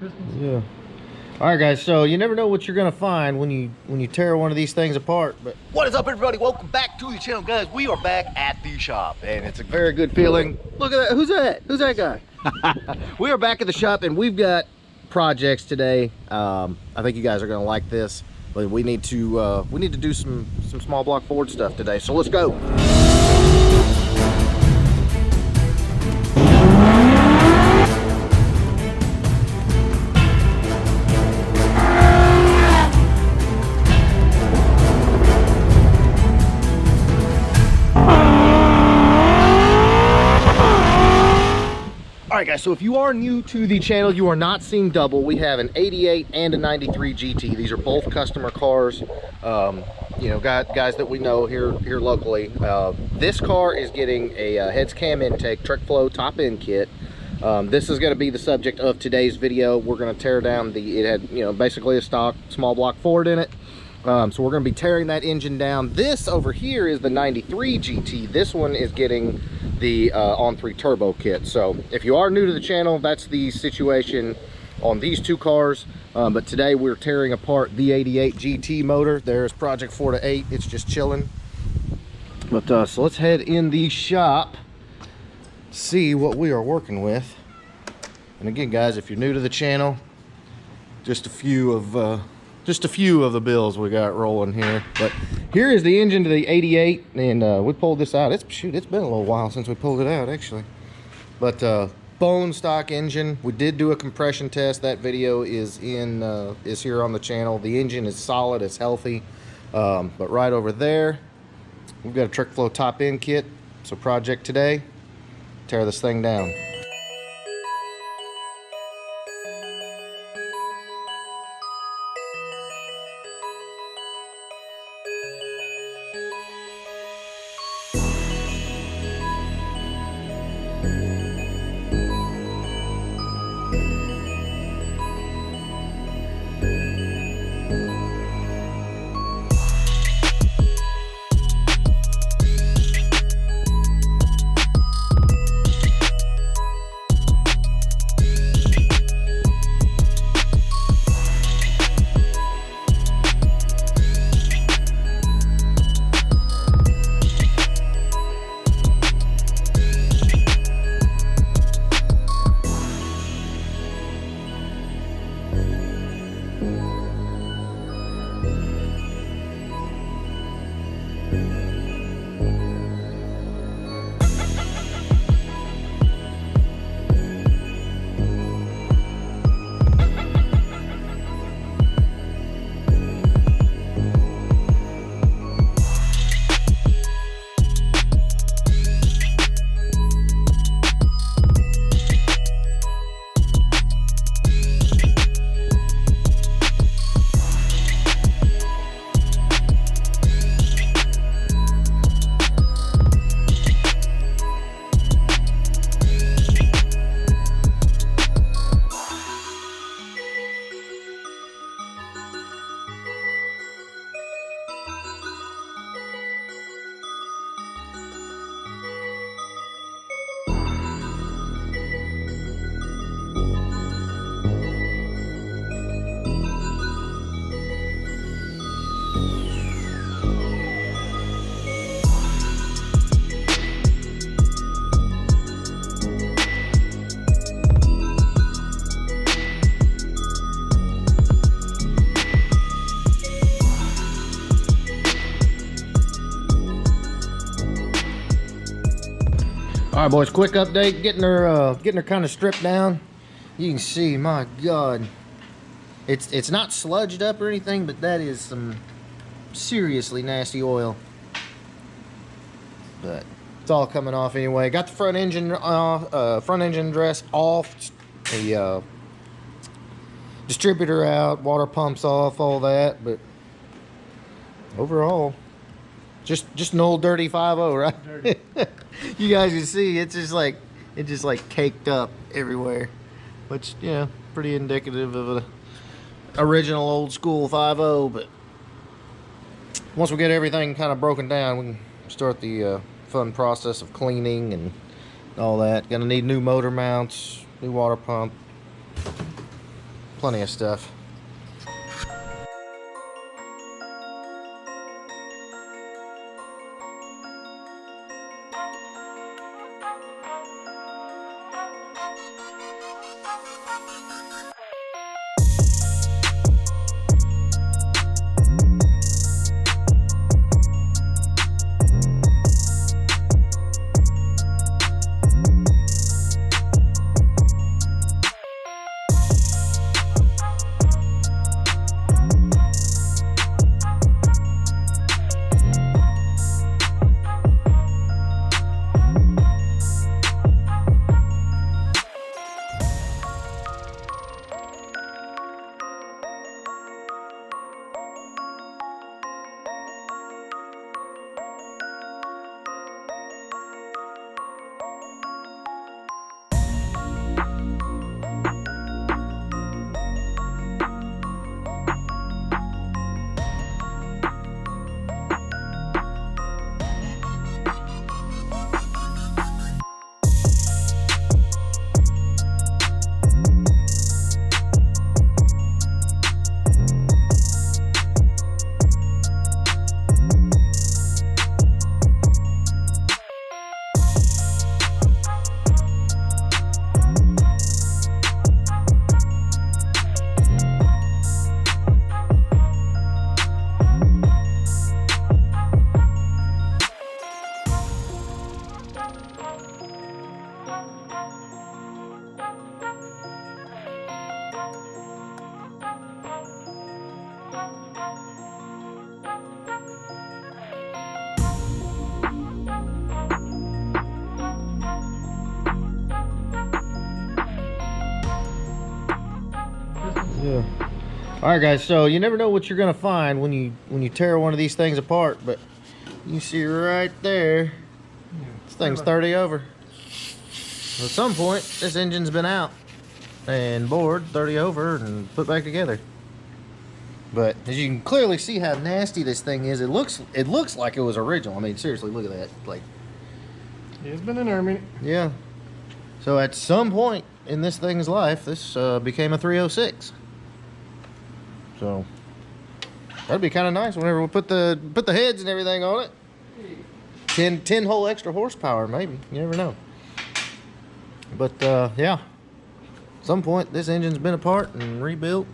pistons. Yeah. All right, guys. So you never know what you're gonna find when you tear one of these things apart. But what is up, everybody? Welcome back to the channel, guys. We are back at the shop, and it's a very good feeling. Look at that. Who's that? Who's that guy? We are back at the shop, and we've got projects today. I think you guys are gonna like this, but we need to do some small block Ford stuff today. So let's go. All right, guys, so if you are new to the channel, you are not seeing double. We have an 88 and a 93 GT. These are both customer cars, you know, guys that we know here locally. This car is getting a heads cam intake, Trek Flow top end kit. This is going to be the subject of today's video. We're going to tear down it had, you know, basically a stock small block Ford in it. So we're going to be tearing that engine down. This over here is the 93 GT. This one is getting the on-3 turbo kit. So if you are new to the channel, that's the situation on these two cars. But today we're tearing apart the 88 GT motor. There's Project 4 to 8. It's just chilling. But so let's head in the shop, see what we are working with. And again, guys, if you're new to the channel, just a few of the bills we got rolling here. But here is the engine to the 88, and we pulled this out. It's been a little while since we pulled it out, actually. But bone stock engine. We did do a compression test. That video is here on the channel. The engine is solid, it's healthy. But right over there, we've got a Trek Flow top end kit. So project today, tear this thing down. All right, boys, quick update. Getting her kind of stripped down. You can see, my God, it's not sludged up or anything, but that is some seriously nasty oil. But it's all coming off anyway. Got the front engine dress off, the distributor out, water pumps off, all that. But overall, just an old dirty 5.0, right? Dirty. You guys can see it's just like caked up everywhere, which, yeah, pretty indicative of a original old school 5.0. But once we get everything kind of broken down, we can start the fun process of cleaning and all that. Gonna need new motor mounts, new water pump. plenty of stuff. Yeah. All right, guys. So you never know what you're gonna find when you tear one of these things apart, but you see right there, this thing's 30 over. At some point, this engine's been out and bored, 30 over, and put back together. But as you can clearly see how nasty this thing is, it looks like it was original. I mean, seriously, look at that. Like, it's been in there a minute. Yeah. So at some point in this thing's life, this became a 306. So that'd be kind of nice whenever we put the heads and everything on it. 10 whole extra horsepower, maybe. You never know. But yeah, at some point this engine's been apart and rebuilt.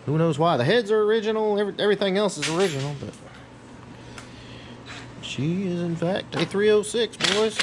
Who knows why? The heads are original. Everything else is original, but she is in fact a 306, boys.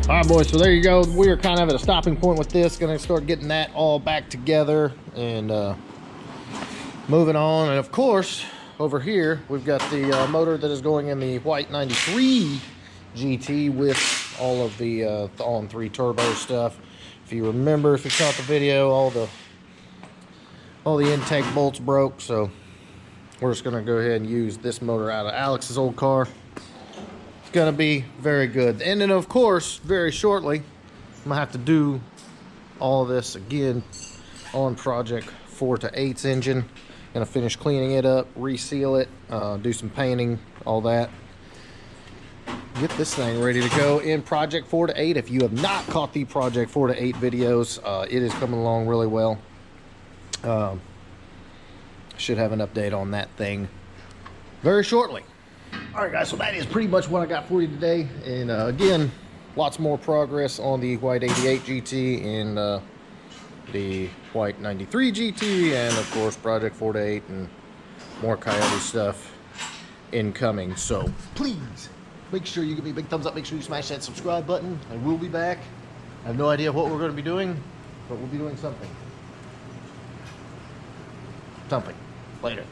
All right, boys, so there you go. We are kind of at a stopping point with this. Gonna start getting that all back together and moving on. And of course, over here, we've got the motor that is going in the white 93 GT with all of the all-in-3 turbo stuff. If you remember, if you caught the video, all the intake bolts broke, so we're just gonna go ahead and use this motor out of Alex's old car. It's gonna be very good. And then of course, very shortly, I'm gonna have to do all this again on Project 4 to 8's engine. Gonna finish cleaning it up, reseal it, do some painting, all that. Get this thing ready to go in Project 4 to 8. If you have not caught the Project 4 to 8 videos, it is coming along really well. Should have an update on that thing very shortly. All right, guys, so that is pretty much what I got for you today. And again, lots more progress on the white 88 GT and the white 93 GT, and of course Project 4 to 8 and more Coyote stuff incoming. So please make sure you give me a big thumbs up, make sure you smash that subscribe button, and we'll be back. I have no idea what we're going to be doing, but we'll be doing something later.